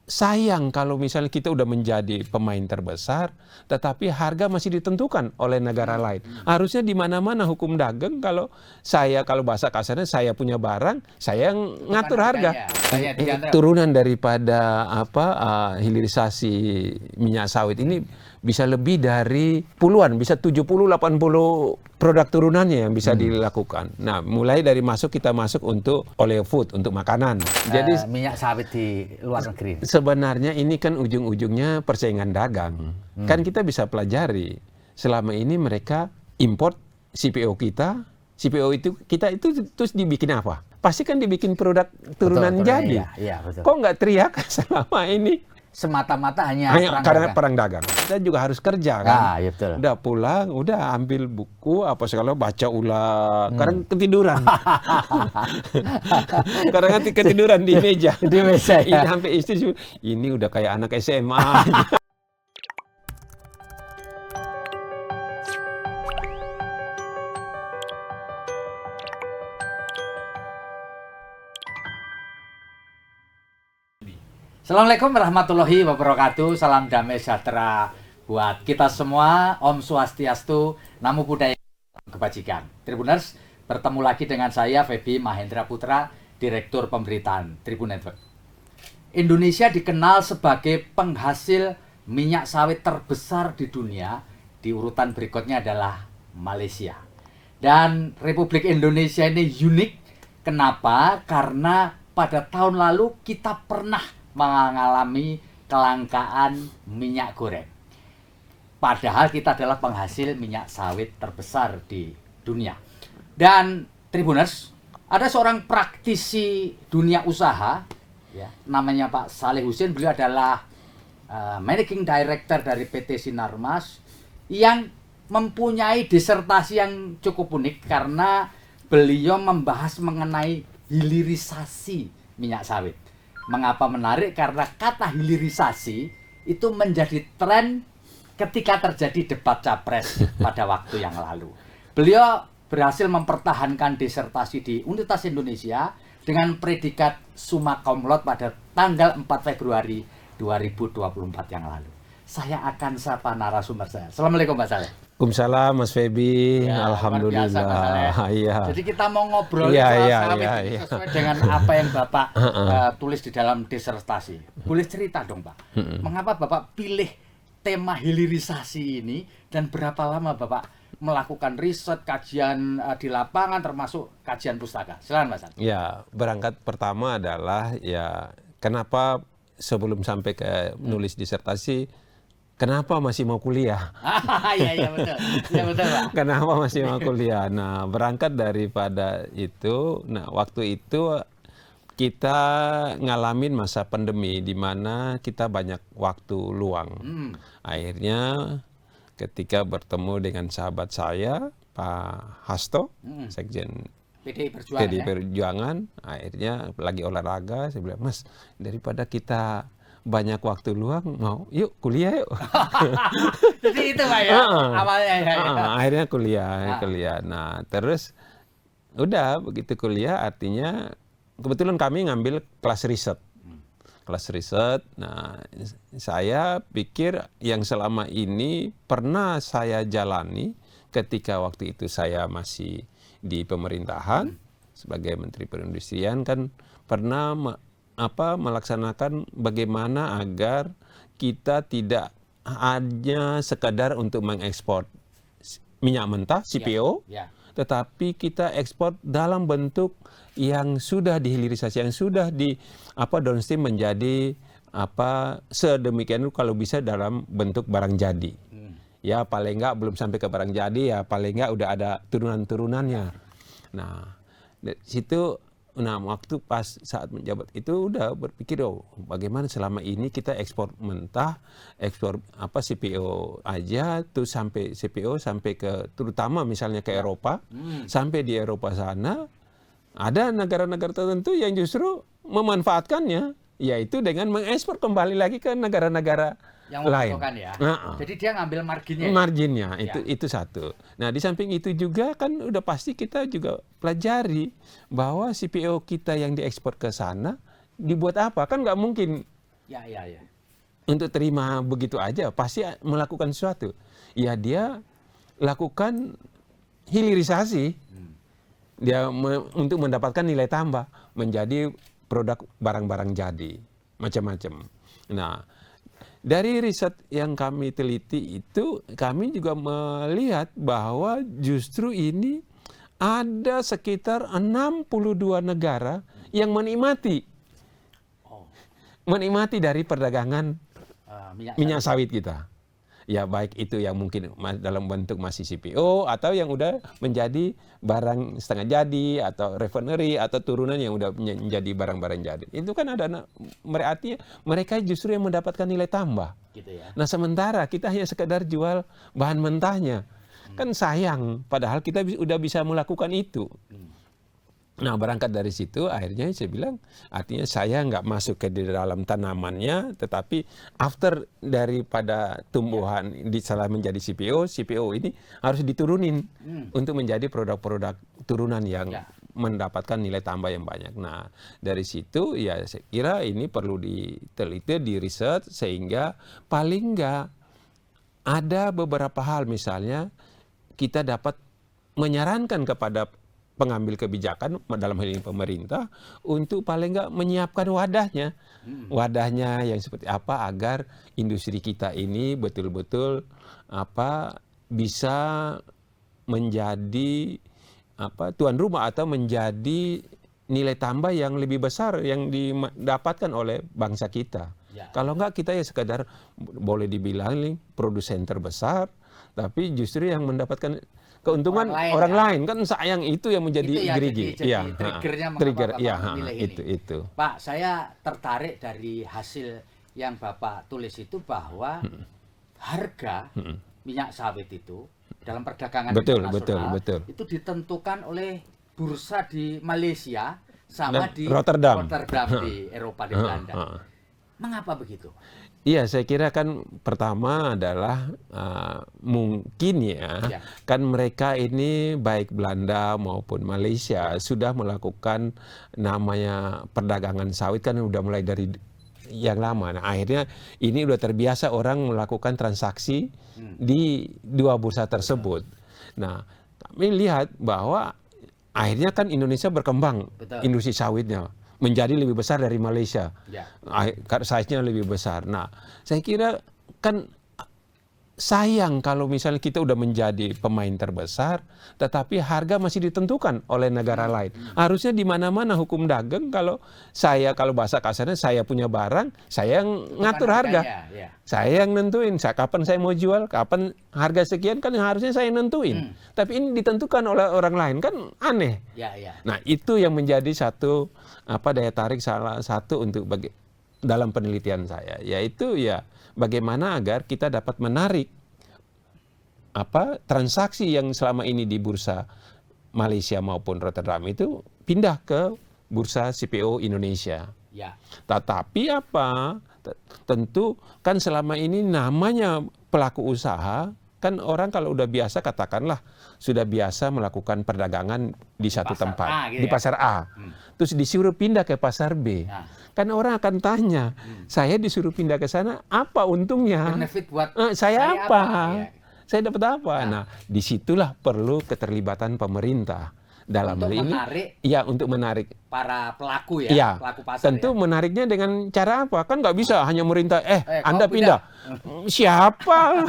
sayang kalau misalnya kita udah menjadi pemain terbesar, tetapi harga masih ditentukan oleh negara lain. Harusnya di mana-mana hukum dagang, kalau bahasa kasarnya saya punya barang, saya yang ngatur harga. Turunan daripada hilirisasi minyak sawit ini bisa lebih dari puluhan, bisa 70-80 produk turunannya yang bisa dilakukan. Nah, mulai dari kita masuk untuk oleofood, untuk makanan. Jadi minyak sawit di luar negeri. Sebenarnya ini kan ujung-ujungnya persaingan dagang. Kan kita bisa pelajari selama ini mereka import CPO kita. CPO itu kita itu terus dibikin apa? Pasti kan dibikin produk turunan jadi. Iya, betul. Kok nggak teriak selama ini? Semata-mata hanya karena perang dagang. Kita juga harus kerja kan. Iya, betul. Udah pulang, udah ambil buku apa segala, baca ulang. Kadang ketiduran. Kadang ketiduran di meja. Di meja. Ini sampai istri ini udah kayak anak SMA. Assalamualaikum warahmatullahi wabarakatuh. Salam damai sejahtera buat kita semua. Om Swastiastu, Namo Buddhaya, kebajikan. Tribuners, bertemu lagi dengan saya Feby Mahendra Putra, Direktur Pemberitaan Tribun Network. Indonesia dikenal sebagai penghasil minyak sawit terbesar di dunia. Di urutan berikutnya adalah Malaysia. Dan Republik Indonesia ini unik. Kenapa? Karena pada tahun lalu kita pernah mengalami kelangkaan minyak goreng. Padahal kita adalah penghasil minyak sawit terbesar di dunia. Dan Tribuners, ada seorang praktisi dunia usaha, ya, namanya Pak Saleh Husin. Beliau adalah Managing Director dari PT Sinarmas, yang mempunyai disertasi yang cukup unik karena beliau membahas mengenai hilirisasi minyak sawit. Mengapa menarik? Karena kata hilirisasi itu menjadi tren ketika terjadi debat capres pada waktu yang lalu. Beliau berhasil mempertahankan disertasi di Universitas Indonesia dengan predikat summa cum laude pada tanggal 4 Februari 2024 yang lalu. Saya akan sapa narasumber saya. Assalamualaikum Pak Saleh. Waalaikumsalam Mas Feby, ya, alhamdulillah. Iya. Jadi kita mau ngobrol soal sawit sesuai dengan apa yang Bapak tulis di dalam disertasi. Boleh cerita dong Pak, mengapa Bapak pilih tema hilirisasi ini dan berapa lama Bapak melakukan riset, kajian di lapangan termasuk kajian pustaka? Silakan Mas. Ya, berangkat pertama adalah ya kenapa sebelum sampai ke nulis disertasi, kenapa masih mau kuliah? Iya betul. Iya betul, Pak. Kenapa masih mau kuliah? Nah, berangkat daripada itu, waktu itu kita ngalamin masa pandemi di mana kita banyak waktu luang. Akhirnya ketika bertemu dengan sahabat saya, Pak Hasto, Sekjen PDI Perjuangan, akhirnya lagi olahraga, saya bilang, Mas, daripada kita banyak waktu luang, yuk kuliah yuk. Jadi itu Pak ya, awalnya ya. Akhirnya kuliah. Nah, terus udah begitu kuliah, artinya kebetulan kami ngambil kelas riset. Nah, saya pikir yang selama ini pernah saya jalani ketika waktu itu saya masih di pemerintahan sebagai Menteri Perindustrian, kan pernah melaksanakan bagaimana agar kita tidak hanya sekadar untuk mengekspor minyak mentah CPO, tetapi kita ekspor dalam bentuk yang sudah dihilirisasi, yang sudah downstream menjadi sedemikian kalau bisa dalam bentuk barang jadi. Ya paling enggak belum sampai ke barang jadi, ya paling enggak udah ada turunan-turunannya. Nah, dari situ waktu pas saat menjabat itu udah berpikir, bagaimana selama ini kita ekspor mentah, ekspor CPO aja tuh, sampai CPO sampai ke terutama misalnya ke Eropa, sampai di Eropa sana ada negara-negara tertentu yang justru memanfaatkannya, yaitu dengan mengekspor kembali lagi ke negara-negara yang lain. Ya. Jadi dia ngambil marginnya. Marginnya itu satu. Nah, di samping itu juga kan udah pasti kita juga pelajari bahwa CPO kita yang diekspor ke sana dibuat apa? Kan nggak mungkin Ya, ya, ya. Untuk terima begitu aja pasti melakukan sesuatu. Ya dia lakukan hilirisasi. Dia untuk mendapatkan nilai tambah menjadi produk barang-barang jadi macam-macam. Nah, dari riset yang kami teliti itu kami juga melihat bahwa justru ini ada sekitar 62 negara yang menikmati dari perdagangan minyak sawit kita. Ya baik itu yang mungkin dalam bentuk masih CPO atau yang udah menjadi barang setengah jadi atau refinery atau turunan yang udah menjadi barang-barang jadi. Itu kan ada berarti mereka justru yang mendapatkan nilai tambah. Gitu ya. Nah sementara kita hanya sekedar jual bahan mentahnya. Kan sayang padahal kita udah bisa melakukan itu. Nah berangkat dari situ akhirnya saya bilang artinya saya nggak masuk ke di dalam tanamannya tetapi after daripada tumbuhan setelah menjadi CPO ini harus diturunin untuk menjadi produk-produk turunan yang mendapatkan nilai tambah yang banyak. Nah dari situ ya saya kira ini perlu diteliti, di riset sehingga paling nggak ada beberapa hal misalnya kita dapat menyarankan kepada pengambil kebijakan dalam hal ini pemerintah untuk paling nggak menyiapkan wadahnya yang seperti apa agar industri kita ini betul-betul bisa menjadi tuan rumah atau menjadi nilai tambah yang lebih besar yang didapatkan oleh bangsa kita. Ya. Kalau nggak kita ya sekadar boleh dibilang nih produsen terbesar tapi justru yang mendapatkan keuntungan orang lain kan sayang itu yang menjadi gerigi. Jadi triggernya mengapa Bapak memilih ini. Itu. Pak, saya tertarik dari hasil yang Bapak tulis itu bahwa harga minyak sawit itu dalam perdagangan internasional itu ditentukan oleh bursa di Malaysia sama di Rotterdam di Eropa di Belanda. Mengapa begitu? Iya, saya kira kan pertama adalah mungkin kan mereka ini baik Belanda maupun Malaysia sudah melakukan namanya perdagangan sawit kan udah mulai dari yang lama. Nah, akhirnya ini udah terbiasa orang melakukan transaksi di dua bursa tersebut. Nah, kami lihat bahwa akhirnya kan Indonesia berkembang industri sawitnya menjadi lebih besar dari Malaysia, size-nya lebih besar. Nah, saya kira kan sayang kalau misalnya kita udah menjadi pemain terbesar, tetapi harga masih ditentukan oleh negara lain. Harusnya di mana-mana hukum dagang kalau bahasa kasarnya saya punya barang, saya yang ngatur harga, saya yang nentuin. Kapan saya mau jual, kapan harga sekian kan harusnya saya nentuin. Tapi ini ditentukan oleh orang lain kan aneh. Nah itu yang menjadi satu daya tarik salah satu untuk dalam penelitian saya, yaitu bagaimana agar kita dapat menarik transaksi yang selama ini di bursa Malaysia maupun Rotterdam itu pindah ke bursa CPO Indonesia. Tetapi tentu kan selama ini namanya pelaku usaha kan orang kalau udah biasa katakanlah sudah biasa melakukan perdagangan di satu tempat di pasar A, terus disuruh pindah ke pasar B, kan orang akan tanya, saya disuruh pindah ke sana apa untungnya? Benefit buat saya apa? Saya dapat apa? Nah, disitulah perlu keterlibatan pemerintah dalam hal ini. Untuk menarik para pelaku pelaku pasar. Tentu menariknya dengan cara apa? Kan nggak bisa hanya merintah, Anda pindah. Siapa?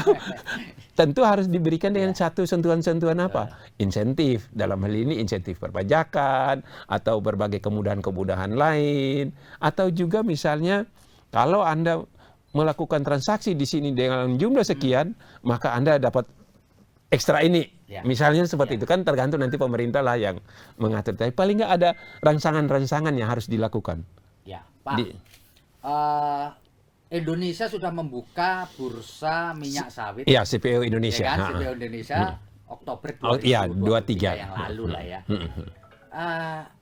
Tentu harus diberikan dengan satu sentuhan-sentuhan insentif, dalam hal ini insentif perpajakan atau berbagai kemudahan-kemudahan lain, atau juga misalnya kalau Anda melakukan transaksi di sini dengan jumlah sekian, maka Anda dapat ekstra ini. Misalnya seperti itu kan tergantung nanti pemerintah lah yang mengatur. Tapi paling nggak ada rangsangan-rangsangan yang harus dilakukan. Pak. Indonesia sudah membuka bursa minyak sawit. CPO Indonesia. CPO Indonesia Oktober 2023 yang lalu lah ya.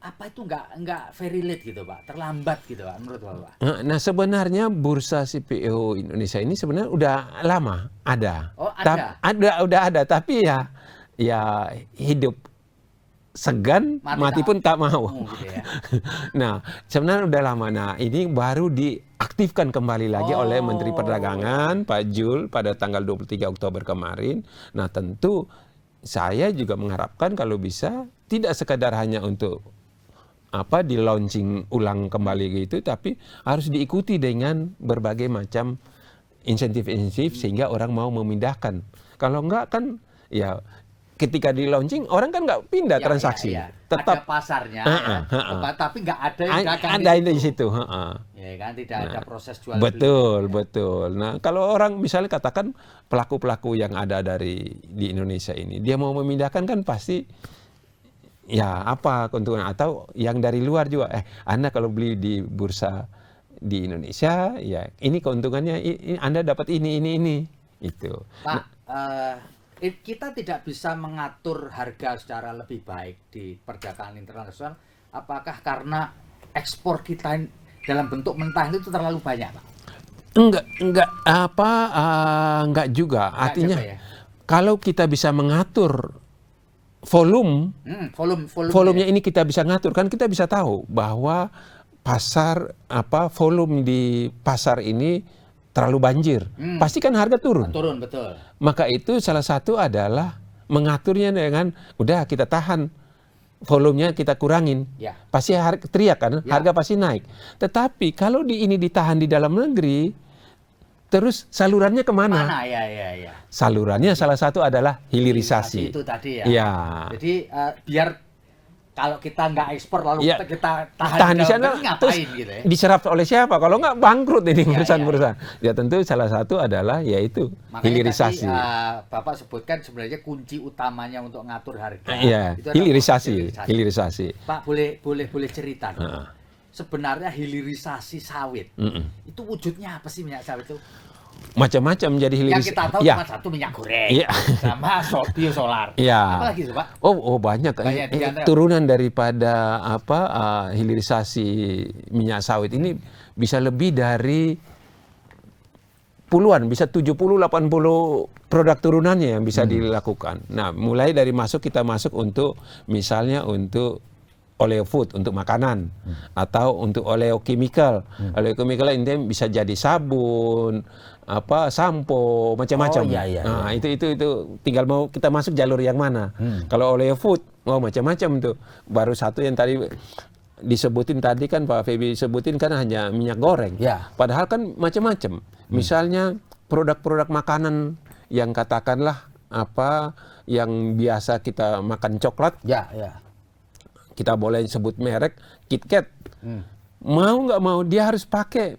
Apa itu nggak very late gitu Pak, terlambat gitu Pak menurut Bapak? Nah sebenarnya bursa CPO Indonesia ini sebenarnya udah lama ada. Oh ada? Udah ada, tapi ya hidup segan, mati pun tak mau. Gitu ya. Nah, sebenarnya udah lama. Nah, ini baru diaktifkan kembali lagi oleh Menteri Perdagangan Pak Jul pada tanggal 23 Oktober kemarin. Nah, tentu saya juga mengharapkan kalau bisa tidak sekadar hanya untuk di launching ulang kembali gitu, tapi harus diikuti dengan berbagai macam insentif-insentif sehingga orang mau memindahkan. Kalau enggak kan ya ketika di launching orang kan nggak pindah transaksi, tetap ada pasarnya, tapi nggak ada yang dagang ada di situ. Ya kan, tidak ada proses jual betul, beli. Betul. Nah, kalau orang misalnya katakan pelaku-pelaku yang ada di Indonesia ini, dia mau memindahkan kan pasti ya apa keuntungan, atau yang dari luar juga. Anda kalau beli di bursa di Indonesia, ya ini keuntungannya, Anda dapat ini. Itu. Pak, kita tidak bisa mengatur harga secara lebih baik di perdagangan internasional. Apakah karena ekspor kita dalam bentuk mentah itu terlalu banyak, Pak? Enggak juga. Artinya kalau kita bisa mengatur volumenya ini kita bisa ngatur, kan kita bisa tahu bahwa volume di pasar ini terlalu banjir, pasti kan harga turun. Turun, betul. Maka itu salah satu adalah mengaturnya dengan udah kita tahan, volumenya kita kurangin. Ya. Pasti teriak kan, harga pasti naik. Tetapi kalau ini ditahan di dalam negeri, terus salurannya kemana? Ya. Salurannya salah satu adalah hilirisasi. Itu tadi ya. Ya. Jadi biar kalau kita nggak ekspor lalu kita tahan di sana, terus gitu ya? diserap oleh siapa? Kalau nggak bangkrut ini perusahaan-perusahaan. Ya tentu salah satu adalah yaitu hilirisasi. Tadi, Bapak sebutkan sebenarnya kunci utamanya untuk ngatur harga. Itu hilirisasi. Pak, boleh cerita dong. Sebenarnya hilirisasi sawit itu wujudnya apa sih, minyak sawit itu? Macam-macam jadi hilirisasi. Yang kita tahu cuma satu, minyak goreng sama biosolar. Apa lagi itu, Pak? Banyak. Turunan daripada hilirisasi minyak sawit ini bisa lebih dari puluhan, bisa 70-80 produk turunannya yang bisa dilakukan. Nah, mulai dari kita masuk untuk misalnya untuk oleofood, untuk makanan, atau untuk oleochemical. Oleochemical ini bisa jadi sabun, sampo, macam-macam. Nah, itu tinggal mau kita masuk jalur yang mana. Kalau oleofood, macam-macam tuh. Baru satu yang tadi disebutin tadi kan Pak Feby sebutin kan hanya minyak goreng. Padahal kan macam-macam. Misalnya produk-produk makanan yang katakanlah yang biasa kita makan coklat. Kita boleh sebut merek KitKat. Mau nggak mau dia harus pakai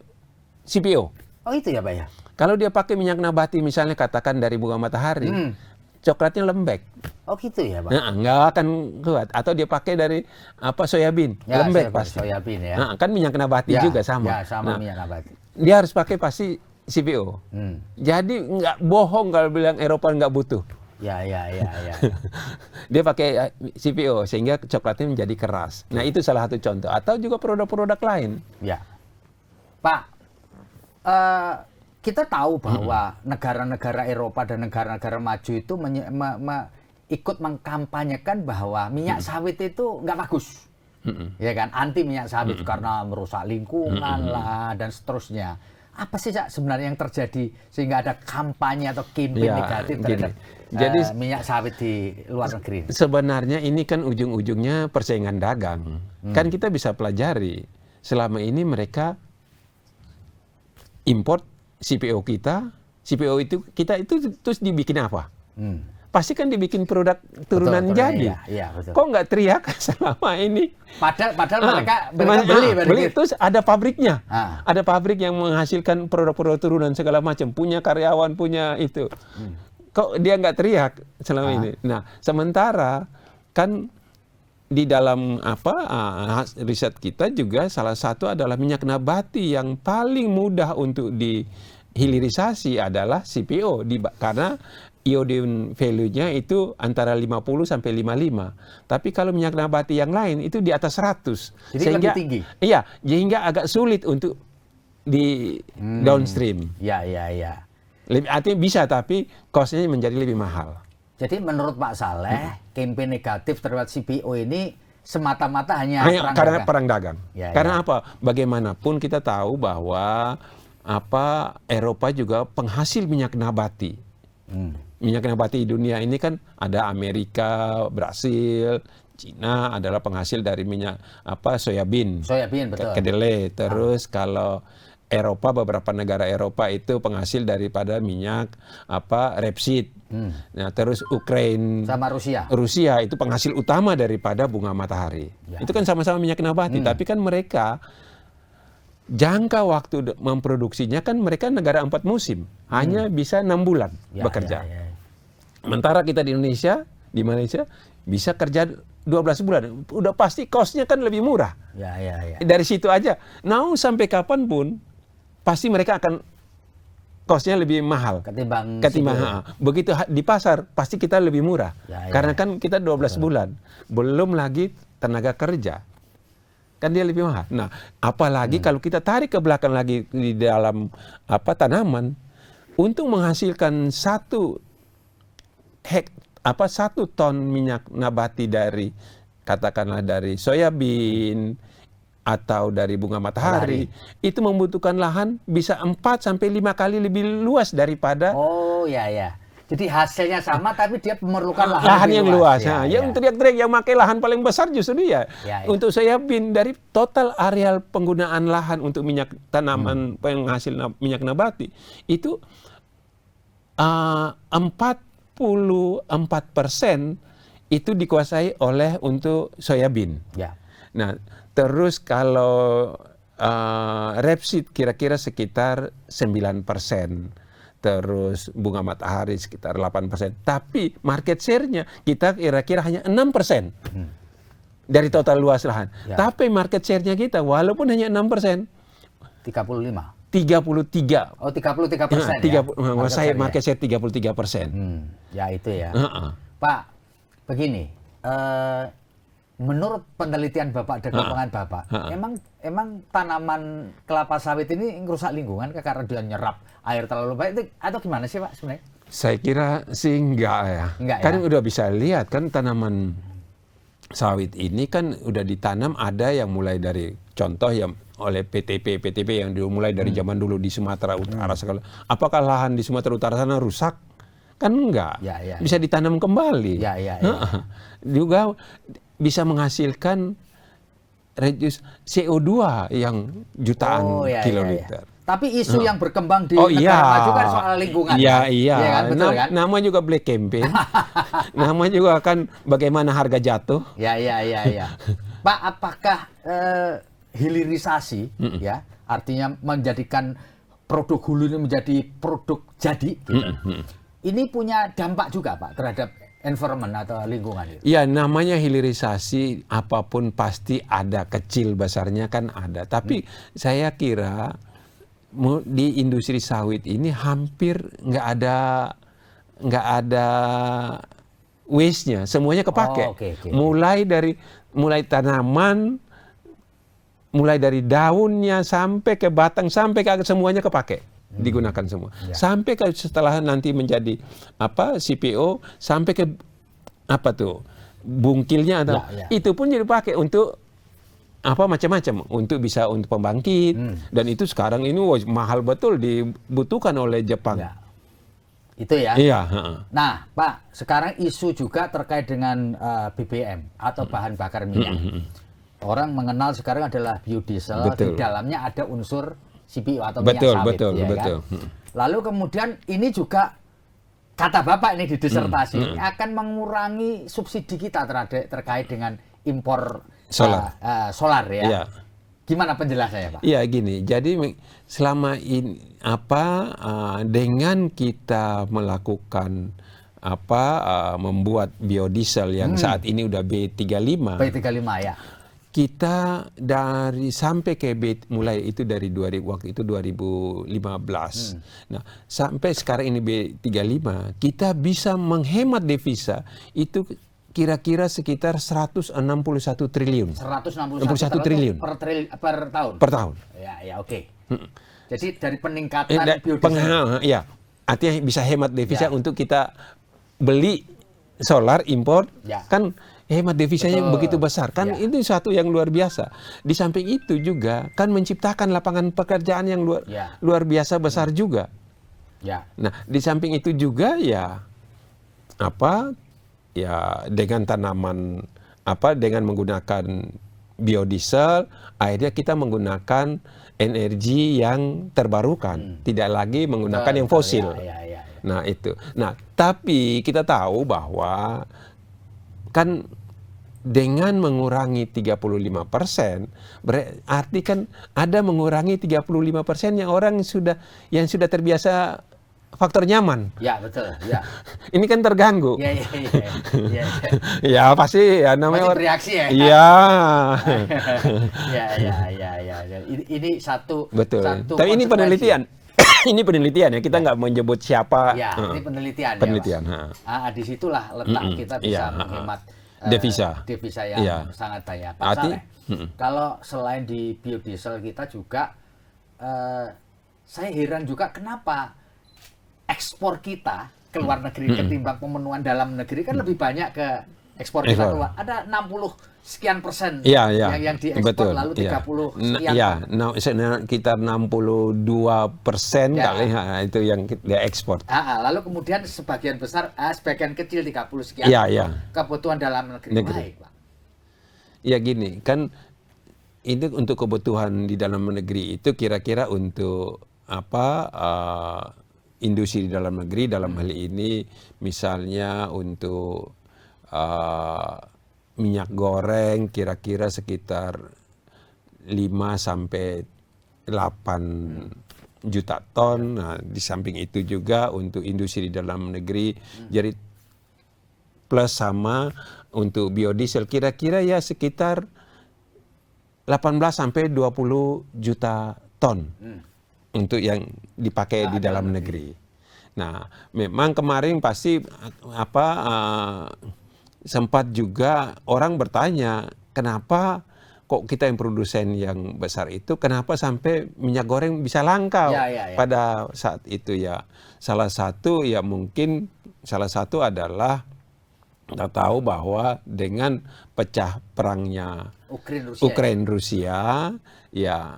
CPO. Oh itu ya Pak ya? Kalau dia pakai minyak nabati misalnya katakan dari bunga matahari, coklatnya lembek. Oh gitu ya Pak? Nah, nggak akan kuat. Atau dia pakai dari soyabin, lembek pasti. Soyabin ya. Nah, kan minyak nabati juga sama. Ya sama minyak nabati. Dia harus pakai pasti CPO. Jadi nggak bohong kalau bilang Eropa nggak butuh. Ya. Dia pakai CPO sehingga coklatnya menjadi keras. Nah, itu salah satu contoh. Atau juga produk-produk lain. Ya. Pak, kita tahu bahwa negara-negara Eropa dan negara-negara maju itu ikut mengkampanyekan bahwa minyak sawit itu nggak bagus. Ya kan, anti minyak sawit karena merusak lingkungan lah dan seterusnya. Apa sih Cak sebenarnya yang terjadi sehingga ada kampanye atau campaign negatif terhadap minyak sawit di luar negeri? Sebenarnya ini kan ujung-ujungnya persaingan dagang. Kan kita bisa pelajari selama ini mereka import CPO kita. CPO itu kita itu terus dibikin apa? Pasti kan dibikin produk turunan jadi. Iya, betul. Kok nggak teriak selama ini? Padahal mereka beli. Terus ada pabriknya. Ada pabrik yang menghasilkan produk-produk turunan segala macam. Punya karyawan, punya itu. Kok dia nggak teriak selama ini? Nah, sementara kan di dalam riset kita juga salah satu adalah minyak nabati yang paling mudah untuk dihilirisasi adalah CPO. Karena iodine value-nya itu antara 50 sampai 55. Tapi kalau minyak nabati yang lain itu di atas 100. Jadi lebih tinggi. Iya, sehingga agak sulit untuk di downstream. Iya. Artinya bisa tapi cost-nya menjadi lebih mahal. Jadi menurut Pak Saleh, campaign negatif terhadap CPO ini semata-mata hanya karena perang dagang. Ya, karena apa? Bagaimanapun kita tahu bahwa Eropa juga penghasil minyak nabati. Minyak nabati di dunia ini kan ada Amerika, Brasil, Cina adalah penghasil dari minyak soybean. Soybean, betul. Kedelai. Terus kalau Eropa, beberapa negara Eropa itu penghasil daripada minyak rapeseed. Nah, terus Ukraina sama Rusia itu penghasil utama daripada bunga matahari. Ya. Itu kan sama-sama minyak nabati, tapi kan mereka jangka waktu memproduksinya kan mereka negara 4 musim, hanya bisa 6 bulan bekerja. Sementara kita di Indonesia, di Malaysia bisa kerja 12 bulan. Udah pasti cost-nya kan lebih murah. Dari situ aja. Nah, sampai kapanpun pasti mereka akan cost-nya lebih mahal ketimbang begitu di pasar pasti kita lebih murah. Karena kan kita 12 bulan. Belum lagi tenaga kerja. Kan dia lebih mahal. Nah, apalagi kalau kita tarik ke belakang lagi di dalam tanaman untuk menghasilkan 1 ton minyak nabati dari katakanlah dari soybean atau dari bunga matahari itu membutuhkan lahan bisa 4 sampai 5 kali lebih luas daripada. Jadi hasilnya sama tapi dia memerlukan lahan yang luas. Yang teriak-teriak yang pakai lahan paling besar justru dia. Untuk soybean dari total areal penggunaan lahan untuk minyak tanaman penghasil minyak nabati itu 44% itu dikuasai oleh untuk soybean. Nah, terus kalau rapeseed kira-kira sekitar 9%. Terus bunga matahari sekitar 8%. Tapi market share-nya kita kira-kira hanya 6% dari total luas lahan. Tapi market share-nya kita walaupun hanya 6%. 33. Oh, 33%. Saya market share 33%. Ya itu ya. Pak, begini. Menurut penelitian Bapak dan kemampuan Bapak, emang tanaman kelapa sawit ini merusak lingkungan karena dia nyerap air terlalu banyak atau gimana sih Pak sebenarnya? Saya kira sih enggak ya. Kan udah bisa lihat kan tanaman sawit ini kan udah ditanam ada yang mulai dari contoh yang oleh PTP yang dimulai dari zaman dulu di Sumatera Utara. Apakah lahan di Sumatera Utara sana rusak? Kan enggak. Bisa ditanam kembali. Juga bisa menghasilkan reduce CO2 yang jutaan kiloliter. Tapi isu yang berkembang di negara maju kan soal lingkungan. Kan? Betul, kan? Nama juga black campaign. Nama juga kan bagaimana harga jatuh. Pak, apakah hilirisasi artinya menjadikan produk hulu ini menjadi produk jadi ini punya dampak juga Pak terhadap environment atau lingkungan itu? Ya, namanya hilirisasi apapun pasti ada, kecil besarnya kan ada. Tapi saya kira di industri sawit ini hampir nggak ada waste-nya, semuanya kepake. Mulai tanaman, mulai dari daunnya sampai ke batang sampai ke semuanya kepake. Digunakan semua sampai ke setelah nanti menjadi CPO sampai ke bungkilnya atau itu pun dipakai untuk macam-macam untuk bisa untuk pembangkit dan itu sekarang ini mahal betul dibutuhkan oleh Jepang. Itu ya. Nah, Pak, sekarang isu juga terkait dengan BBM atau bahan bakar minyak. Orang mengenal sekarang adalah biodiesel, di dalamnya ada unsur CPO atau minyak sawit. Betul. Lalu kemudian ini juga kata Bapak ini di disertasi akan mengurangi subsidi kita terkait dengan impor solar ya. Gimana penjelasannya Pak? Iya gini, jadi selama ini dengan kita melakukan membuat biodiesel yang saat ini udah B35 ya. Kita sampai ke mulai itu dari waktu itu 2015. Nah, sampai sekarang ini B35, kita bisa menghemat devisa itu kira-kira sekitar 161 triliun. 161 triliun per tahun. Per tahun. Ya, oke. Jadi dari peningkatan biodiesel. Artinya bisa hemat devisa untuk kita beli solar impor Ya. kan hemat devisanya Betul. begitu besar kan, Ya. itu satu yang luar biasa. Di samping itu juga kan menciptakan lapangan pekerjaan yang Ya. luar biasa besar juga. Ya. Nah, di samping itu juga ya dengan tanaman dengan menggunakan biodiesel, akhirnya kita menggunakan energi yang terbarukan, tidak lagi menggunakan yang fosil. Ya. Nah, itu. Nah, tapi kita tahu bahwa kan dengan mengurangi 35%, berarti kan ada mengurangi 35% yang yang sudah terbiasa faktor nyaman. Ya, betul. Ya. Ini kan terganggu. Ya. Ya pasti ya namanya Pasti bereaksi ya. Iya. Ya. Ini satu. Betul. Satu Tapi ini konsekuensi. penelitian. Ini penelitian ya. Kita nggak menyebut siapa. Ya, ini penelitian. Penelitian. Ya, disitulah letak kita bisa menghemat devisa yang sangat banyak. Pak Saleh, kalau selain di biodiesel kita juga, saya heran juga kenapa ekspor kita ke luar negeri ketimbang pemenuhan dalam negeri kan lebih banyak ke ekspor kita keluar. Ada 60 sekian persen yang diekspor, lalu 30 sekian. Sekitar 62% kali itu yang dia ekspor. Lalu kemudian sebagian kecil 30 sekian kebutuhan dalam negeri. Baik, Pak. Ya gini, kan ini untuk kebutuhan di dalam negeri itu kira-kira untuk industri di dalam negeri, dalam hal ini misalnya untuk minyak goreng kira-kira sekitar 5 sampai 8 juta ton. Nah, di samping itu juga untuk industri di dalam negeri, jadi plus sama untuk biodiesel kira-kira ya sekitar 18 sampai 20 juta ton untuk yang dipakai di dalam negeri. Nah, memang kemarin pasti sempat juga orang bertanya, kenapa kok kita yang produsen yang besar itu, kenapa sampai minyak goreng bisa langka pada saat itu ya. Salah satu adalah kita tahu bahwa dengan pecah perangnya Ukraina Rusia ya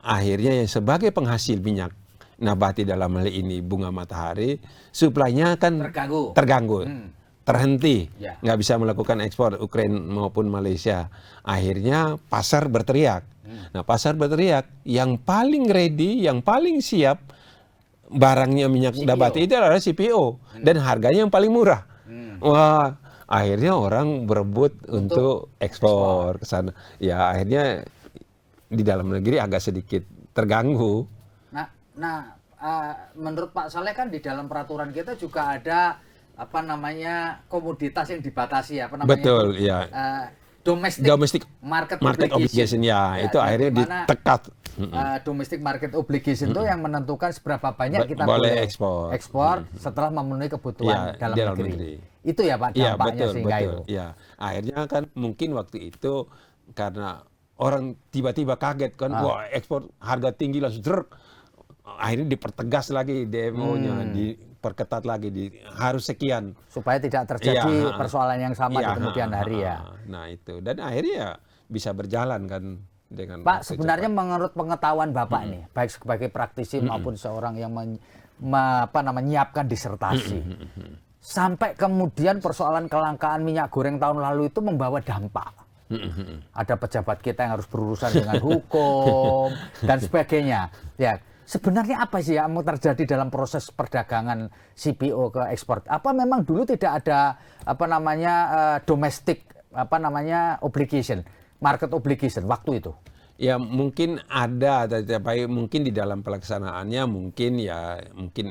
akhirnya sebagai penghasil minyak nabati dalam hal ini bunga matahari, suplainya kan terganggu. Terhenti, nggak bisa melakukan ekspor Ukraina maupun Malaysia. Akhirnya pasar berteriak. Nah, pasar berteriak, yang paling ready, yang paling siap barangnya minyak nabati itu adalah CPO dan harganya yang paling murah. Wah, akhirnya orang berebut untuk ekspor ke sana. Ya, akhirnya di dalam negeri agak sedikit terganggu. Nah, menurut Pak Saleh kan di dalam peraturan kita juga ada komoditas yang dibatasi Betul, ya. Domestic market obligation. Itu akhirnya ditekat. Domestic market obligation itu yang menentukan seberapa banyak kita boleh ekspor setelah memenuhi kebutuhan dalam negeri. Itu ya Pak dampaknya sehingga itu. Ya, akhirnya kan mungkin waktu itu karena orang tiba-tiba kaget kan, wah ekspor harga tinggi langsung akhirnya dipertegas lagi demo-nya, diperketat lagi, harus sekian. Supaya tidak terjadi persoalan yang sama di kemudian hari ya. Nah itu, dan akhirnya ya bisa berjalan kan dengan Pak, sebenarnya menurut pengetahuan Bapak nih, baik sebagai praktisi maupun seorang yang menyiapkan disertasi, sampai kemudian persoalan kelangkaan minyak goreng tahun lalu itu membawa dampak. Ada pejabat kita yang harus berurusan dengan hukum dan sebagainya. Ya. Sebenarnya apa sih yang terjadi dalam proses perdagangan CPO ke ekspor? Apa memang dulu tidak ada domestic obligation, market obligation waktu itu? Ya mungkin ada, tapi mungkin di dalam pelaksanaannya mungkin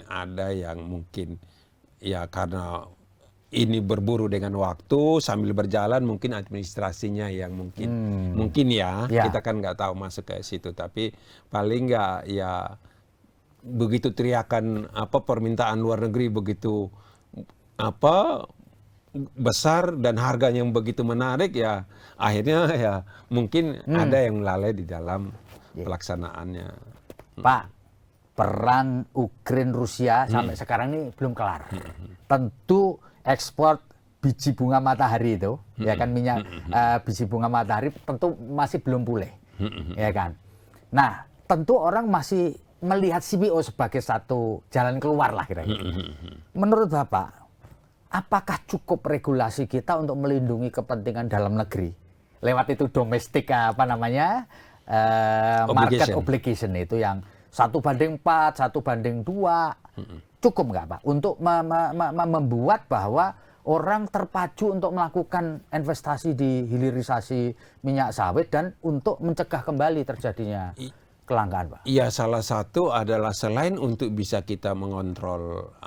ada yang mungkin ya karena ini berburu dengan waktu sambil berjalan, mungkin administrasinya yang mungkin kita kan nggak tahu masuk ke situ, tapi paling nggak ya begitu teriakan permintaan luar negeri begitu besar dan harganya yang begitu menarik ya akhirnya ya mungkin ada yang lalai di dalam pelaksanaannya. Pak, perang Ukraina Rusia sampai sekarang ini belum kelar. Tentu ekspor biji bunga matahari itu, ya kan minyak biji bunga matahari tentu masih belum pulih, ya kan. Nah, tentu orang masih melihat CPO sebagai satu jalan keluar lah kira-kira. Menurut Bapak, apakah cukup regulasi kita untuk melindungi kepentingan dalam negeri lewat itu domestik market obligation itu yang 1:4, 1:2, cukup nggak Pak untuk membuat bahwa orang terpacu untuk melakukan investasi di hilirisasi minyak sawit dan untuk mencegah kembali terjadinya kelangkaan, Pak? Iya, salah satu adalah selain untuk bisa kita mengontrol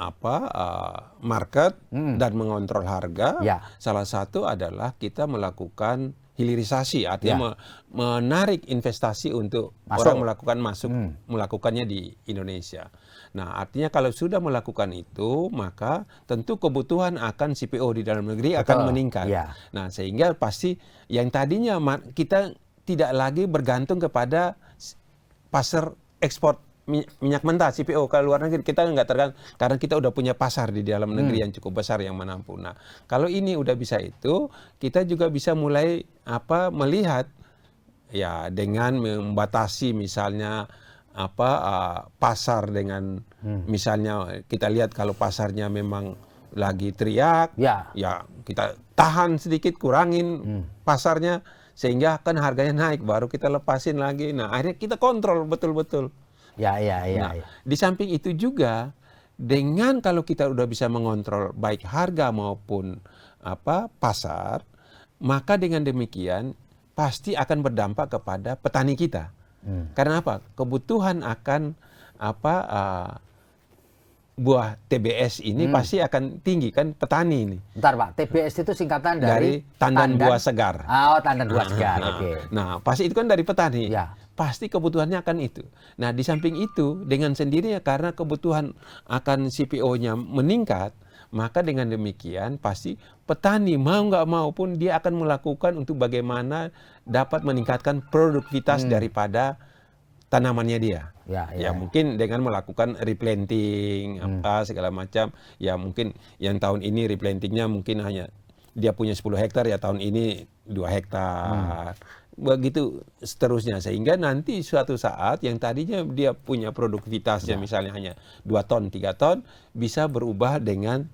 market dan mengontrol harga, salah satu adalah kita melakukan hilirisasi, artinya menarik investasi untuk orang melakukannya di Indonesia. Nah, artinya kalau sudah melakukan itu, maka tentu kebutuhan akan CPO di dalam negeri akan meningkat. Nah, sehingga pasti yang tadinya kita tidak lagi bergantung kepada pasar ekspor minyak mentah CPO ke luar negeri, kita nggak tergantung karena kita udah punya pasar di dalam negeri yang cukup besar yang menampung. Nah, kalau ini udah bisa itu, kita juga bisa mulai melihat ya dengan membatasi misalnya pasar dengan misalnya kita lihat kalau pasarnya memang lagi teriak, ya kita tahan sedikit, kurangin pasarnya sehingga kan harganya naik, baru kita lepasin lagi. Nah, akhirnya kita kontrol betul-betul. Nah, di samping itu juga dengan kalau kita udah bisa mengontrol baik harga maupun pasar, maka dengan demikian pasti akan berdampak kepada petani kita. Karena apa? Kebutuhan akan buah TBS ini pasti akan tinggi kan, petani ini. Bentar Pak, TBS itu singkatan dari tandan buah segar. Oh, tandan buah segar. Nah, pasti itu kan dari petani. Pasti kebutuhannya akan itu. Nah, di samping itu dengan sendirinya karena kebutuhan akan CPO-nya meningkat, maka dengan demikian pasti petani mau nggak mau pun dia akan melakukan untuk bagaimana dapat meningkatkan produktivitas daripada tanamannya dia. Ya mungkin dengan melakukan replanting segala macam. Ya mungkin yang tahun ini replantingnya mungkin hanya dia punya 10 hektar, ya tahun ini 2 hektar. Begitu seterusnya, sehingga nanti suatu saat yang tadinya dia punya produktivitasnya misalnya hanya 2 ton, 3 ton, bisa berubah dengan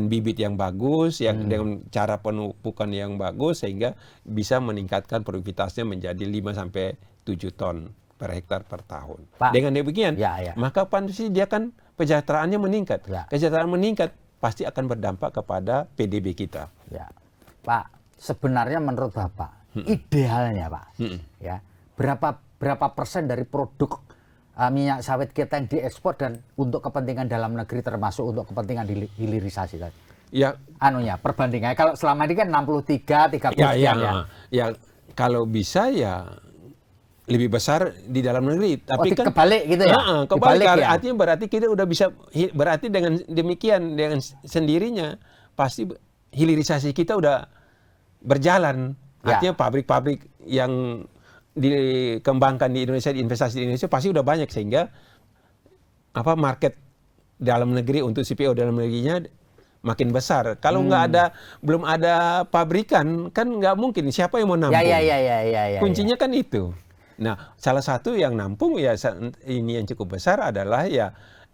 bibit yang bagus, dengan cara pemupukan yang bagus, sehingga bisa meningkatkan produktivitasnya menjadi 5 sampai 7 ton per hektar per tahun. Pak, dengan demikian, maka pasti dia kan kesejahteraannya meningkat. Kesejahteraan meningkat pasti akan berdampak kepada PDB kita. Pak, sebenarnya menurut Bapak, idealnya Pak, ya berapa persen dari produk minyak sawit kita yang diekspor dan untuk kepentingan dalam negeri termasuk untuk kepentingan hilirisasi tadi? Perbandingannya kalau selama ini kan 63, 30 ya kalau bisa ya lebih besar di dalam negeri, tapi kan kebalik gitu ya. Kebalik artinya berarti kita udah bisa, berarti dengan demikian dengan sendirinya pasti hilirisasi kita udah berjalan. Artinya pabrik-pabrik yang dikembangkan di Indonesia, investasi di Indonesia pasti udah banyak, sehingga market dalam negeri untuk CPO dalam negerinya makin besar. Kalau belum ada pabrikan kan nggak mungkin, siapa yang mau nampung? Kuncinya kan itu. Nah, salah satu yang nampung ini yang cukup besar adalah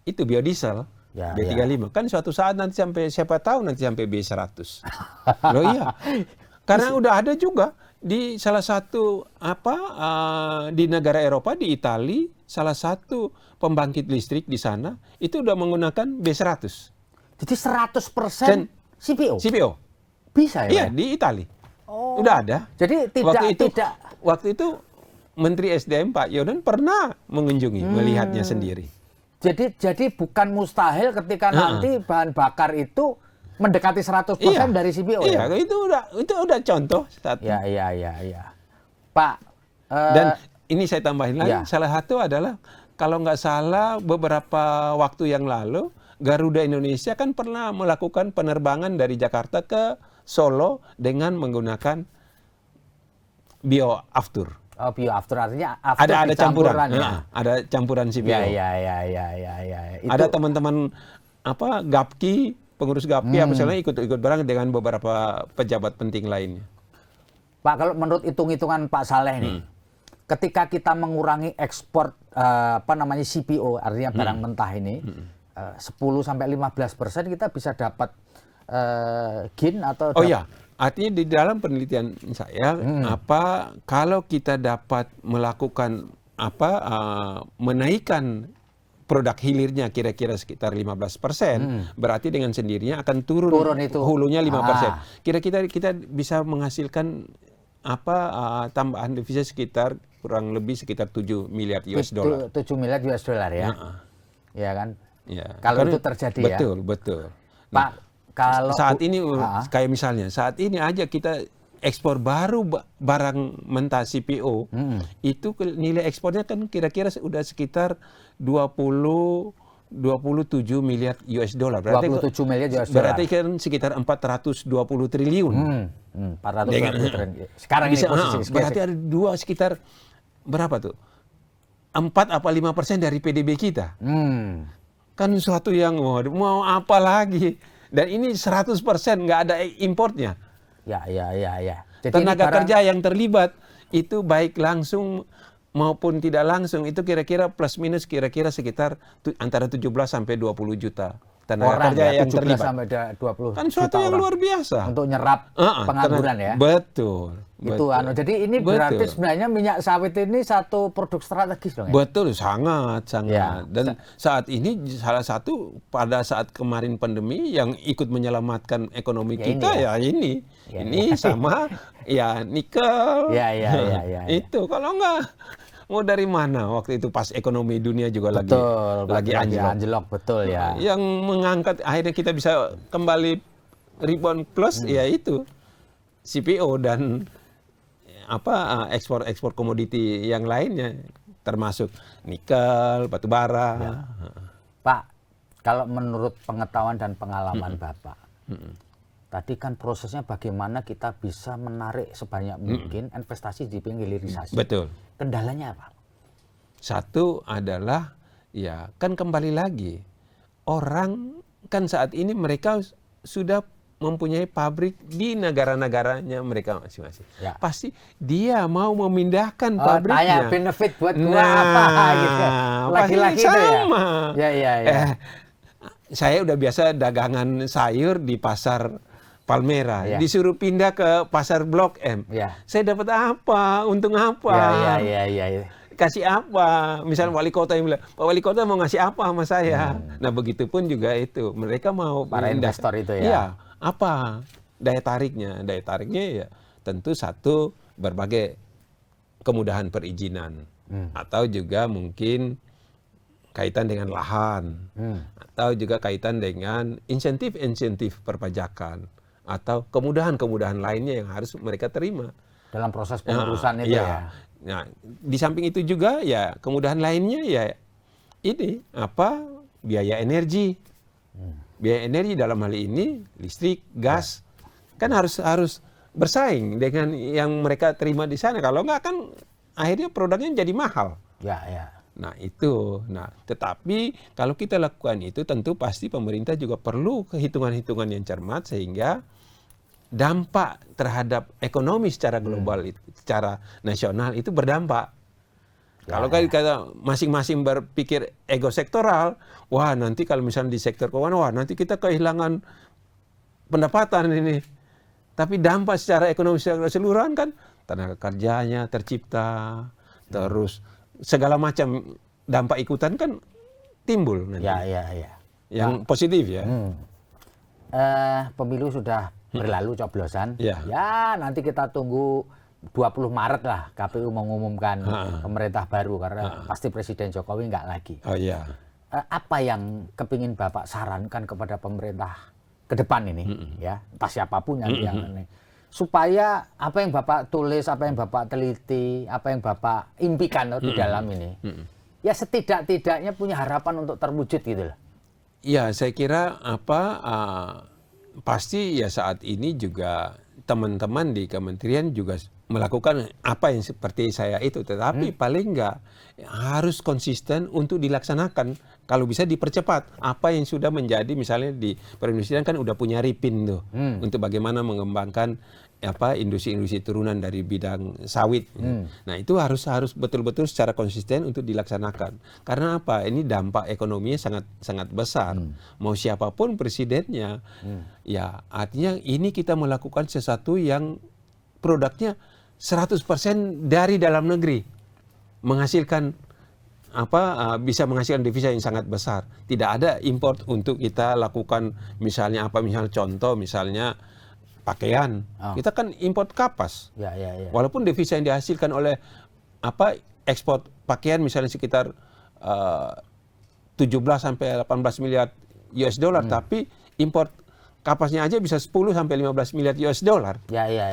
itu biodiesel. B35 kan suatu saat nanti sampai, siapa tahu nanti sampai B100. Loh iya. Karena udah ada juga di salah satu di negara Eropa, di Italia, salah satu pembangkit listrik di sana itu udah menggunakan B100. Jadi 100% CPO. CPO. Bisa ya? Iya, di Italia. Udah ada. Jadi waktu itu Menteri SDM Pak Yonan pernah mengunjungi, melihatnya sendiri. Jadi bukan mustahil ketika nanti bahan bakar itu mendekati 100% dari CPO. Iya, itu udah contoh satu. Iya. Pak. Dan ini saya tambahin lagi, salah satu adalah kalau nggak salah beberapa waktu yang lalu Garuda Indonesia kan pernah melakukan penerbangan dari Jakarta ke Solo dengan menggunakan bioaftur. Bioaftur artinya ada campuran. Ada campuran CPO. Iya. Ada teman-teman Gapki pengurus GAPI misalnya ikut bareng dengan beberapa pejabat penting lainnya. Pak, kalau menurut hitung-hitungan Pak Saleh nih, ketika kita mengurangi ekspor CPO, artinya barang mentah ini, 10-15% kita bisa dapat gain atau artinya di dalam penelitian saya kalau kita dapat melakukan menaikkan produk hilirnya kira-kira sekitar 15%, berarti dengan sendirinya akan turun itu hulunya 5%. Kira-kira kita bisa menghasilkan tambahan devisa sekitar kurang lebih sekitar 7 miliar US dollar. 7 miliar US dollar ya. Ya kan? Ya. Kalau itu terjadi Betul. Pak, kalau saat ini kayak misalnya saat ini aja kita ekspor baru barang mentah CPO itu nilai ekspornya kan kira-kira sudah sekitar 27 miliar US dollar. 27 miliar US dollar. Berarti kan sekitar 420 triliun. 420 triliun. Sekarang bisa, ini posisi berarti ada sekitar berapa tuh? 4-5% dari PDB kita. Kan suatu yang mau apa lagi? Dan ini 100% nggak ada importnya. Ya. Jadi tenaga kerja yang terlibat itu baik langsung maupun tidak langsung itu kira-kira plus minus kira-kira sekitar antara 17 sampai 20 juta tenaga kerja yang 17 terlibat. Sampai 20 kan suatu yang luar biasa untuk nyerap pengangguran ya. Betul. Jadi ini berarti sebenarnya minyak sawit ini satu produk strategis dong ya? Betul, sangat. Ya. Dan saat ini salah satu pada saat kemarin pandemi yang ikut menyelamatkan ekonomi kita ini sama nikel. Ya. Itu kalau enggak mau dari mana waktu itu pas ekonomi dunia juga lagi anjlok. Betul ya. Yang mengangkat akhirnya kita bisa kembali rebound plus ya itu CPO dan ekspor komoditi yang lainnya termasuk nikel, batu bara. Ya. Pak, kalau menurut pengetahuan dan pengalaman Bapak, tadi kan prosesnya bagaimana kita bisa menarik sebanyak mungkin investasi di hilirisasi. Betul. Kendalanya apa? Satu adalah kan kembali lagi orang kan saat ini mereka sudah mempunyai pabrik di negara-negaranya mereka masing-masing. Ya. Pasti dia mau memindahkan pabriknya. Tanya benefit buat gua apa gitu. Lagi-lagi sama. Ya. Saya udah biasa dagangan sayur di pasar Palmera, disuruh pindah ke pasar Blok M. Saya dapat apa? Untung apa? Ya. Kasih apa? Misalnya wali kota yang bilang, Pak Wali Kota mau ngasih apa sama saya? Nah, begitupun juga itu. Mereka mau para investor itu ya. Iya. Apa daya tariknya? Daya tariknya ya tentu satu berbagai kemudahan perizinan atau juga mungkin kaitan dengan lahan atau juga kaitan dengan insentif perpajakan atau kemudahan-kemudahan lainnya yang harus mereka terima dalam proses pengurusan itu ya. Nah, di samping itu juga ya kemudahan lainnya ya ini biaya energi. Biaya energi dalam hal ini listrik, gas kan harus bersaing dengan yang mereka terima di sana. Kalau enggak kan akhirnya produknya jadi mahal. Ya. Nah itu. Tetapi kalau kita lakukan itu tentu pasti pemerintah juga perlu hitungan-hitungan yang cermat sehingga dampak terhadap ekonomi secara global, secara nasional itu berdampak. Kalau kita masing-masing berpikir ego sektoral, wah nanti kalau misalnya di sektor keuangan, nanti kita kehilangan pendapatan ini. Tapi dampak secara ekonomi secara keseluruhan kan tenaga kerjanya tercipta, terus segala macam dampak ikutan kan timbul nanti. Ya. Yang positif ya. Pemilu sudah berlalu coblosan. Ya, nanti kita tunggu 20 Maret lah KPU mengumumkan pemerintah baru karena pasti Presiden Jokowi nggak lagi. Apa yang kepingin Bapak sarankan kepada pemerintah ke depan ini, entah siapapun yang ini, supaya apa yang Bapak tulis, apa yang Bapak teliti, apa yang Bapak impikan di dalam ini, ya setidak-tidaknya punya harapan untuk terwujud gitu loh. Ya, saya kira pasti ya saat ini juga teman-teman di kementerian juga melakukan apa yang seperti saya itu, tetapi paling enggak harus konsisten untuk dilaksanakan. Kalau bisa dipercepat apa yang sudah menjadi, misalnya di perindustrian kan udah punya RIPIN tuh untuk bagaimana mengembangkan industri-industri turunan dari bidang sawit. Nah, itu harus betul-betul secara konsisten untuk dilaksanakan. Karena apa? Ini dampak ekonominya sangat sangat besar. Mau siapapun presidennya, ya artinya ini kita melakukan sesuatu yang produknya 100% dari dalam negeri, menghasilkan bisa menghasilkan devisa yang sangat besar. Tidak ada import untuk kita lakukan misalnya contoh misalnya pakaian. Kita kan import kapas. Walaupun devisa yang dihasilkan oleh ekspor pakaian misalnya sekitar 17 sampai 18 miliar US dollar, tapi import kapasnya aja bisa 10 sampai 15 miliar US dollar.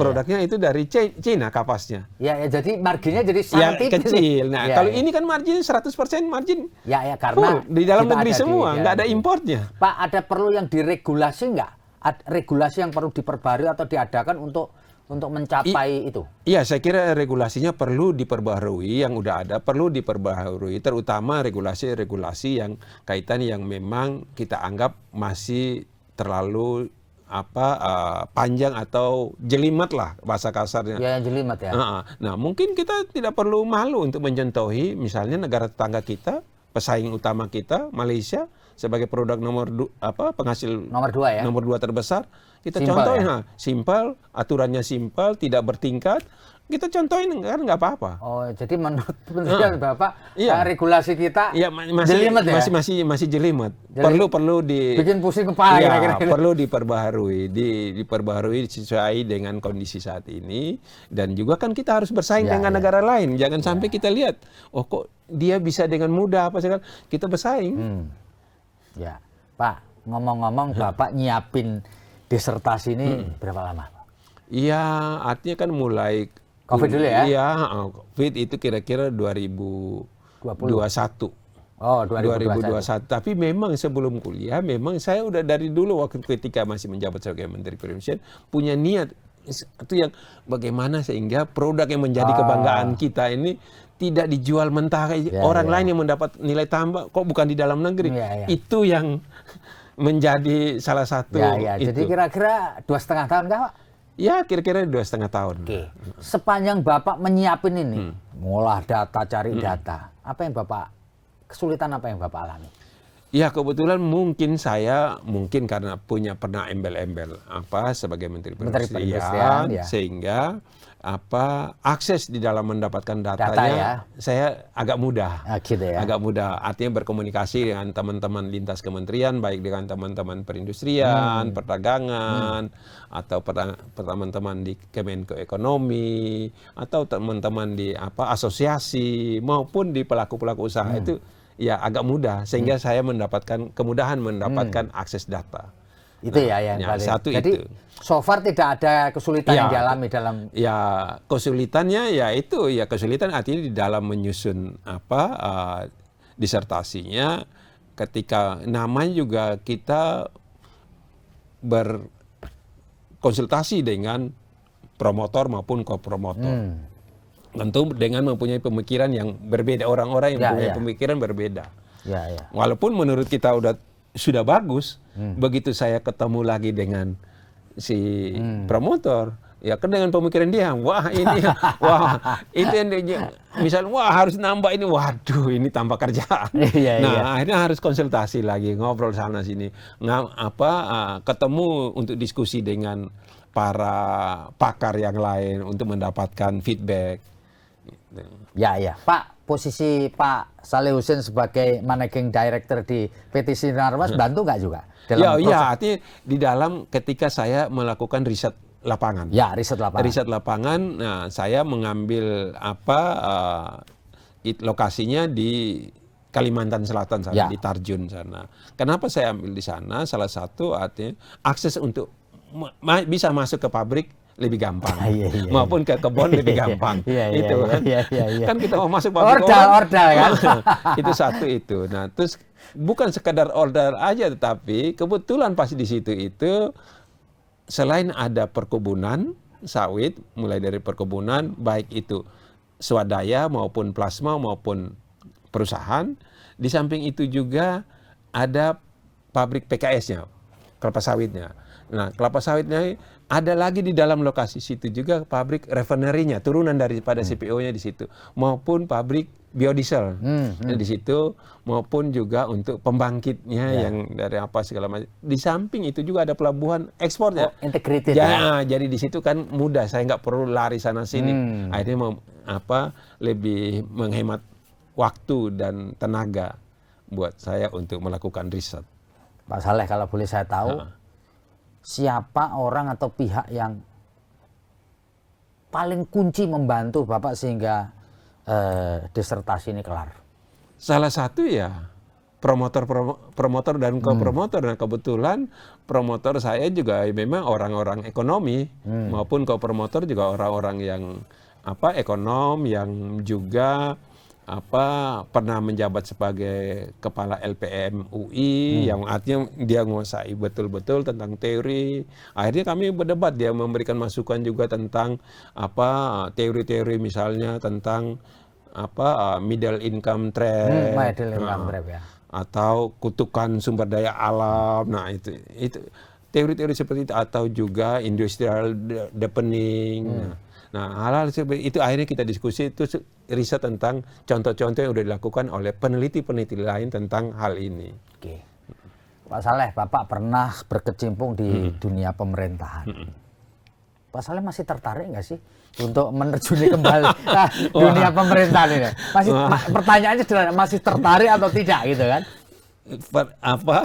Produknya itu dari Cina kapasnya. Jadi marginnya jadi sangat kecil. Nah, kalau ini kan margin 100% margin. Karena di dalam negeri semua, nggak ada importnya. Pak, ada perlu yang diregulasi nggak? Regulasi yang perlu diperbarui atau diadakan untuk mencapai itu? Iya, saya kira regulasinya perlu diperbarui, yang udah ada perlu diperbarui, terutama regulasi-regulasi yang kaitan yang memang kita anggap masih terlalu panjang atau jelimet lah bahasa kasarnya. Jelimet ya. Nah, mungkin kita tidak perlu malu untuk mencontohi misalnya negara tetangga kita, pesaing utama kita, Malaysia, sebagai produk penghasil nomor 2 ya. Nomor 2 terbesar. Kita Simpel, contohin, simpel, aturannya simpel, tidak bertingkat. Kita contohin kan nggak apa-apa. Jadi menurut penelitian Bapak, regulasi kita jelimet ya? Masih jelimet. Perlu bikin pusing kepala kira-kira. Perlu diperbaharui sesuai dengan kondisi saat ini, dan juga kan kita harus bersaing dengan negara lain. Jangan sampai kita lihat, kok dia bisa dengan mudah kita bersaing. Pak, ngomong-ngomong Bapak nyiapin disertasi ini berapa lama? Iya, artinya kan mulai COVID dulu ya? Iya, COVID itu kira-kira 2021. 2021. Tapi memang sebelum kuliah, memang saya udah dari dulu waktu ketika masih menjabat sebagai Menteri Perindustrian punya niat itu yang bagaimana sehingga produk yang menjadi kebanggaan kita ini tidak dijual mentah orang lain yang mendapat nilai tambah kok bukan di dalam negeri. Itu yang menjadi salah satu. Jadi kira-kira 2,5 tahun kah, Pak? Ya, kira-kira 2,5 tahun. Sepanjang Bapak menyiapin ini, ngolah data, cari data, kesulitan apa yang Bapak alami? Ya, kebetulan mungkin karena pernah embel-embel sebagai Menteri Perindustrian, sehingga akses di dalam mendapatkan datanya saya agak mudah. Agak mudah. Artinya berkomunikasi dengan teman-teman lintas kementerian, baik dengan teman-teman perindustrian, perdagangan, atau teman-teman di Kemenko Ekonomi, atau teman-teman di asosiasi maupun di pelaku-pelaku usaha itu agak mudah, sehingga saya kemudahan mendapatkan akses data. Itu yang paling. Jadi itu. So far tidak ada kesulitan yang dialami dalam. Kesulitannya kesulitan artinya di dalam menyusun disertasinya, ketika namanya juga kita berkonsultasi dengan promotor maupun kopromotor. Tentu dengan mempunyai pemikiran yang berbeda, orang-orang yang punya pemikiran berbeda. Walaupun menurut kita sudah bagus, begitu saya ketemu lagi dengan si promotor, dengan pemikiran dia, itu yang misalnya harus nambah ini, waduh ini tambah kerjaan. Akhirnya harus konsultasi lagi, ngobrol sana sini, ketemu untuk diskusi dengan para pakar yang lain untuk mendapatkan feedback. Pak, posisi Pak Saleh Husin sebagai managing director di PT Sinarmas bantu nggak juga? Artinya di dalam ketika saya melakukan riset lapangan. Riset lapangan. Nah, saya mengambil lokasinya di Kalimantan Selatan sana, di Tarjun sana. Kenapa saya ambil di sana? Salah satu artinya akses untuk bisa masuk ke pabrik lebih gampang, maupun ke kebun lebih gampang. Kan kita mau masuk pabrik ordal kan. Itu satu itu. Nah, terus bukan sekadar order aja, tetapi kebetulan pas di situ itu selain ada perkebunan, sawit, mulai dari perkebunan, baik itu swadaya maupun plasma maupun perusahaan. Di samping itu juga ada pabrik PKS-nya, kelapa sawitnya. Nah, kelapa sawitnya ada lagi di dalam lokasi situ juga pabrik refinery-nya, turunan daripada CPO-nya di situ, maupun pabrik biodiesel di situ, maupun juga untuk pembangkitnya yang dari apa segala macam. Di samping itu juga ada pelabuhan ekspornya. Integrated Jadi di situ kan mudah, saya nggak perlu lari sana sini. Akhirnya lebih menghemat waktu dan tenaga buat saya untuk melakukan riset. Pak Saleh, kalau boleh saya tahu, siapa orang atau pihak yang paling kunci membantu Bapak sehingga disertasi ini kelar? Salah satu ya promotor dan kopromotor. Nah, kebetulan promotor saya juga memang orang-orang ekonomi maupun kopromotor juga orang-orang yang ekonom yang juga pernah menjabat sebagai kepala LPM UI, yang artinya dia menguasai betul-betul tentang teori. Akhirnya kami berdebat, dia memberikan masukan juga tentang teori-teori misalnya tentang middle income trap, atau kutukan sumber daya alam. Nah, itu teori-teori seperti itu, atau juga industrial deepening. Nah, hal-hal seperti itu akhirnya kita diskusi, itu riset tentang contoh-contoh yang sudah dilakukan oleh peneliti-peneliti lain tentang hal ini. Oke. Pak Saleh, Bapak pernah berkecimpung di dunia pemerintahan. Pak Saleh masih tertarik nggak sih untuk menerjuni kembali dunia pemerintahan ini? Pertanyaannya sederhana, masih tertarik atau tidak gitu kan?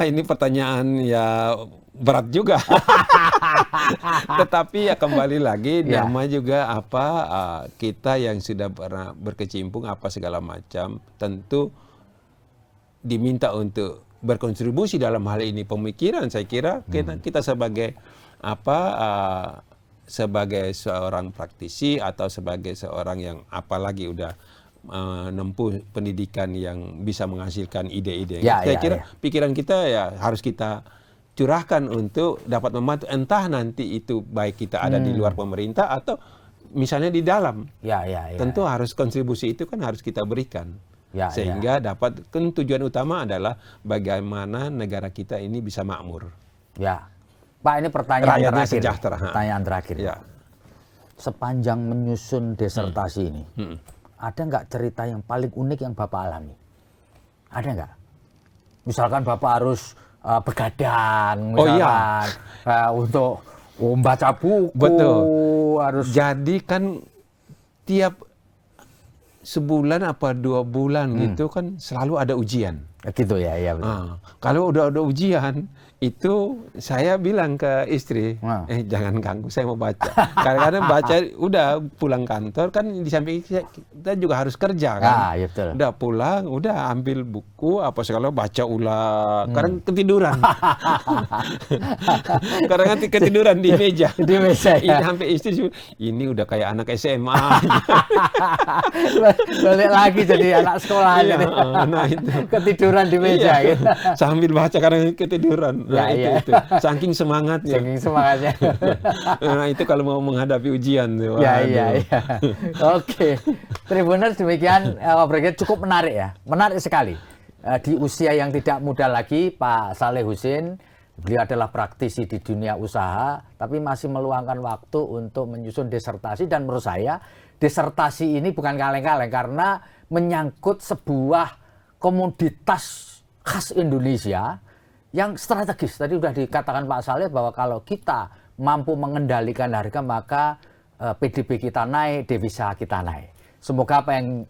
Ini pertanyaan ya berat juga. Tetapi ya kembali lagi, nama juga kita yang sudah pernah berkecimpung segala macam, tentu diminta untuk berkontribusi dalam hal ini pemikiran. Saya kira kita sebagai sebagai seorang praktisi atau sebagai seorang yang apalagi udah menempuh pendidikan yang bisa menghasilkan ide-ide. Saya kira pikiran kita ya harus kita curahkan untuk dapat membantu, entah nanti itu baik kita ada di luar pemerintah atau misalnya di dalam. Tentu harus kontribusi itu kan harus kita berikan. Sehingga dapat, kan tujuan utama adalah bagaimana negara kita ini bisa makmur. Pak, ini pertanyaan rakyatnya terakhir. Sejahtera. Pertanyaan terakhir. Sepanjang menyusun desertasi ini, ada nggak cerita yang paling unik yang Bapak alami? Ada nggak? Misalkan Bapak harus begadang, misalkan untuk membaca buku. Betul. Harus. Jadi kan tiap sebulan apa 2 bulan gitu kan selalu ada ujian. Gitu ya, iya betul. Kalau udah ada ujian, itu saya bilang ke istri, jangan ganggu, saya mau baca. Kadang-kadang baca, udah pulang kantor, kan di samping kita juga harus kerja kan. Betul. Udah pulang, udah ambil buku, segala baca ulang. Kadang ketiduran. Kadang nanti ketiduran di meja. Di meja ya. Sampai istri, ini udah kayak anak SMA. Balik lagi jadi anak sekolah. Nah itu. Ketiduran di meja gitu. Sambil baca kadang ketiduran. Nah, itu. Saking semangatnya. Nah, itu kalau mau menghadapi ujian. Oke. Tribuners, demikian cukup menarik ya. Menarik sekali. Di usia yang tidak muda lagi, Pak Saleh Husin, beliau adalah praktisi di dunia usaha, tapi masih meluangkan waktu untuk menyusun desertasi. Dan menurut saya, desertasi ini bukan kaleng-kaleng karena menyangkut sebuah komoditas khas Indonesia yang strategis. Tadi sudah dikatakan Pak Saleh bahwa kalau kita mampu mengendalikan harga, maka PDB kita naik, devisa kita naik. Semoga apa yang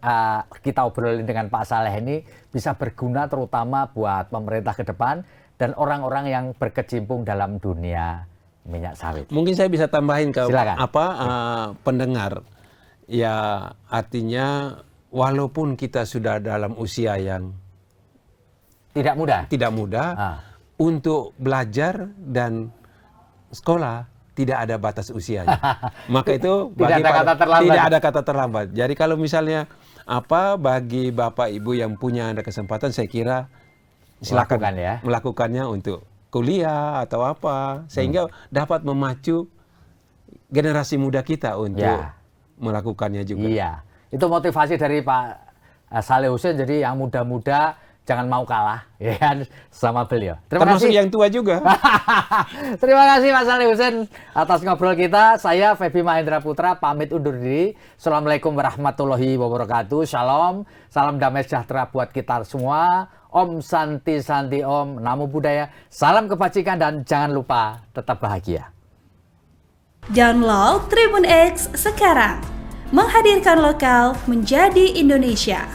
kita obrolin dengan Pak Saleh ini bisa berguna terutama buat pemerintah ke depan dan orang-orang yang berkecimpung dalam dunia minyak sawit. Mungkin saya bisa tambahin ke Silakan. Pendengar. Ya, artinya walaupun kita sudah dalam usia yang tidak mudah, untuk belajar dan sekolah tidak ada batas usianya. Maka itu tidak ada kata terlambat. Jadi kalau misalnya bagi Bapak Ibu yang punya ada kesempatan, saya kira silakan melakukannya untuk kuliah atau sehingga dapat memacu generasi muda kita untuk Ya. melakukannya juga. Iya, itu motivasi dari Pak Saleh Hussein. Jadi yang muda-muda jangan mau kalah, ya kan, sama beliau. Terima Termasuk kasih. yang tua juga. Terima kasih Pak Saleh Hussein atas ngobrol kita. Saya Feby Mahendra Putra pamit undur diri. Assalamualaikum warahmatullahi wabarakatuh. Shalom, salam damai sejahtera buat kita semua. Om Santi Santi Om, Namo Buddhaya. Salam kebajikan dan jangan lupa tetap bahagia. Download Tribun X sekarang. Menghadirkan lokal menjadi Indonesia.